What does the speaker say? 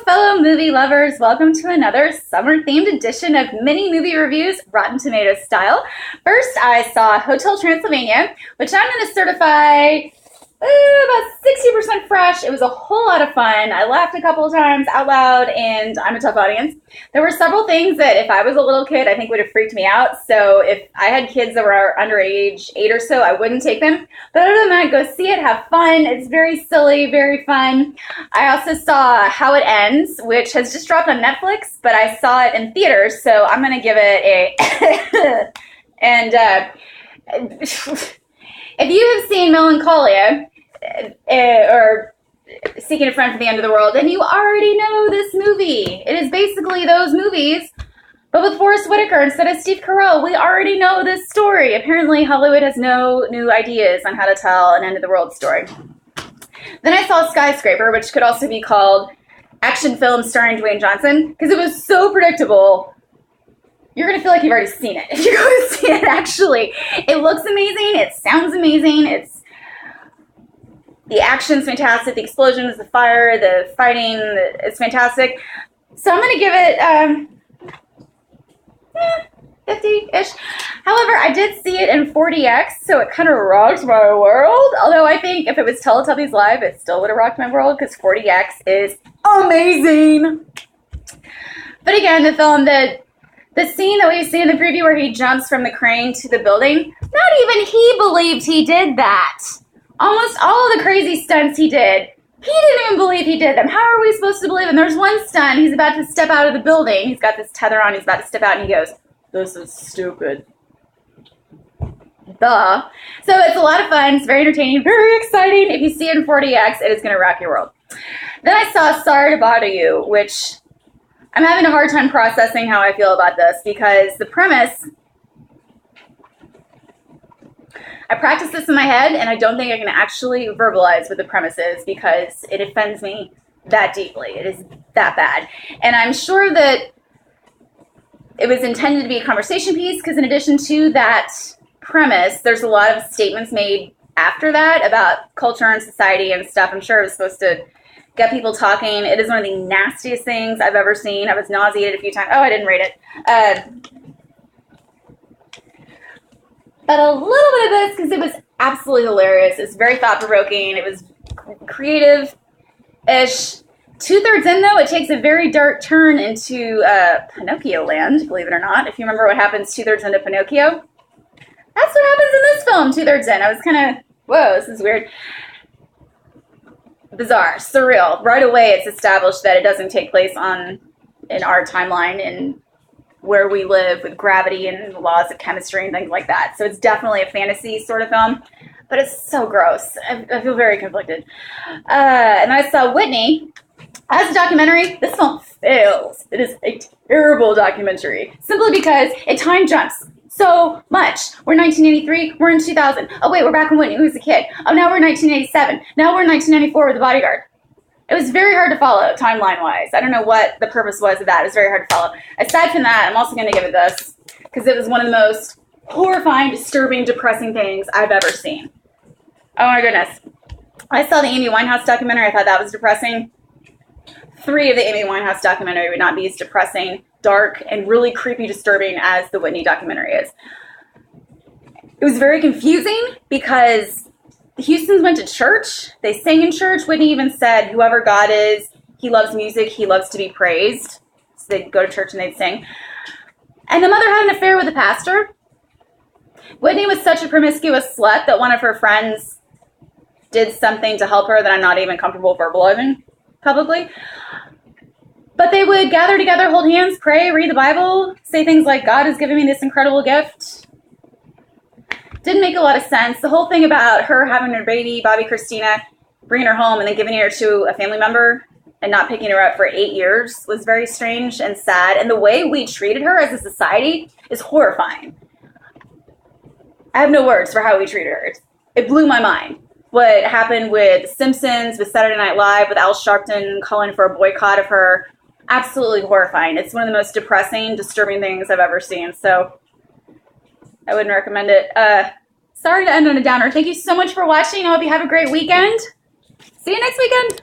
fellow movie lovers. Welcome to another summer-themed edition of mini movie reviews, Rotten Tomatoes style. First, I saw Hotel Transylvania, which I'm going to certify about 60% fresh. It was a whole lot of fun. I laughed a couple of times out loud, and I'm a tough audience. There were several things that if I was a little kid, I think would have freaked me out. So if I had kids that were underage 8 or so, I wouldn't take them. But other than that, go see it, have fun. It's very silly, very fun. I also saw How It Ends, which has just dropped on Netflix, but I saw it in theaters, so I'm going to give it a... If you have seen Melancholia, or Seeking a Friend for the End of the World, then you already know this movie. It is basically those movies, but with Forest Whitaker instead of Steve Carell. We already know this story. Apparently, Hollywood has no new ideas on how to tell an end-of-the-world story. Then I saw Skyscraper, which could also be called action film starring Dwayne Johnson, because it was so predictable. You're going to feel like you've already seen it if you go to see it, actually. It looks amazing. It sounds amazing. The action's fantastic. The explosions, the fire, the fighting, it's fantastic. So I'm going to give it 50-ish. However, I did see it in 4DX, so it kind of rocked my world. Although I think if it was Teletubbies Live, it still would have rocked my world, because 4DX is amazing. But again, the scene that we see in the preview where he jumps from the crane to the building, not even he believed he did that. Almost all of the crazy stunts he did, he didn't even believe he did them. How are we supposed to believe him? There's one stunt, he's about to step out of the building. He's got this tether on, he's about to step out, and he goes, "This is stupid." Duh. So it's a lot of fun. It's very entertaining, very exciting. If you see it in 4DX, it is going to rock your world. Then I saw Sorry to Bother You, which... I'm having a hard time processing how I feel about this, because the premise, I practice this in my head, and I don't think I can actually verbalize what the premise is, because it offends me that deeply. It is that bad. And I'm sure that it was intended to be a conversation piece, because in addition to that premise, there's a lot of statements made after that about culture and society and stuff. I'm sure it was supposed to get people talking. It is one of the nastiest things I've ever seen. I was nauseated a few times. Oh, I didn't rate it. But a little bit of this, because it was absolutely hilarious. It's very thought-provoking. It was creative-ish. 2/3 in, though, it takes a very dark turn into Pinocchio land, believe it or not. If you remember what happens 2/3 into Pinocchio. That's what happens in this film, 2/3 in. I was kind of, whoa, this is weird. Bizarre, surreal. Right away, it's established that it doesn't take place in our timeline and where we live with gravity and laws of chemistry and things like that. So it's definitely a fantasy sort of film, but it's so gross. I feel very conflicted. And I saw Whitney as a documentary. This film fails. It is a terrible documentary, simply because it time jumps so much. We're 1983, we're in 2000. Oh wait, we're back when Whitney was a kid. Oh, now we're 1987. Now we're in 1994 with The Bodyguard. It was very hard to follow, timeline-wise. I don't know what the purpose was of that. It was very hard to follow. Aside from that, I'm also going to give it this, because it was one of the most horrifying, disturbing, depressing things I've ever seen. Oh my goodness. I saw the Amy Winehouse documentary. I thought that was depressing. 3 of the Amy Winehouse documentary would not be as depressing, dark, and really creepy, disturbing as the Whitney documentary is. It was very confusing, because the Houstons went to church. They sang in church. Whitney even said, whoever God is, he loves music, he loves to be praised. So they'd go to church and they'd sing. And the mother had an affair with the pastor. Whitney was such a promiscuous slut that one of her friends did something to help her that I'm not even comfortable verbalizing publicly. But they would gather together, hold hands, pray, read the Bible, say things like, God has given me this incredible gift. Didn't make a lot of sense. The whole thing about her having her baby, Bobby Christina, bringing her home and then giving her to a family member and not picking her up for 8 years was very strange and sad. And the way we treated her as a society is horrifying. I have no words for how we treated her. It blew my mind. What happened with The Simpsons, with Saturday Night Live, with Al Sharpton calling for a boycott of her. Absolutely horrifying. It's one of the most depressing, disturbing things I've ever seen. So I wouldn't recommend it. Sorry to end on a downer. Thank you so much for watching. I hope you have a great weekend. See you next weekend.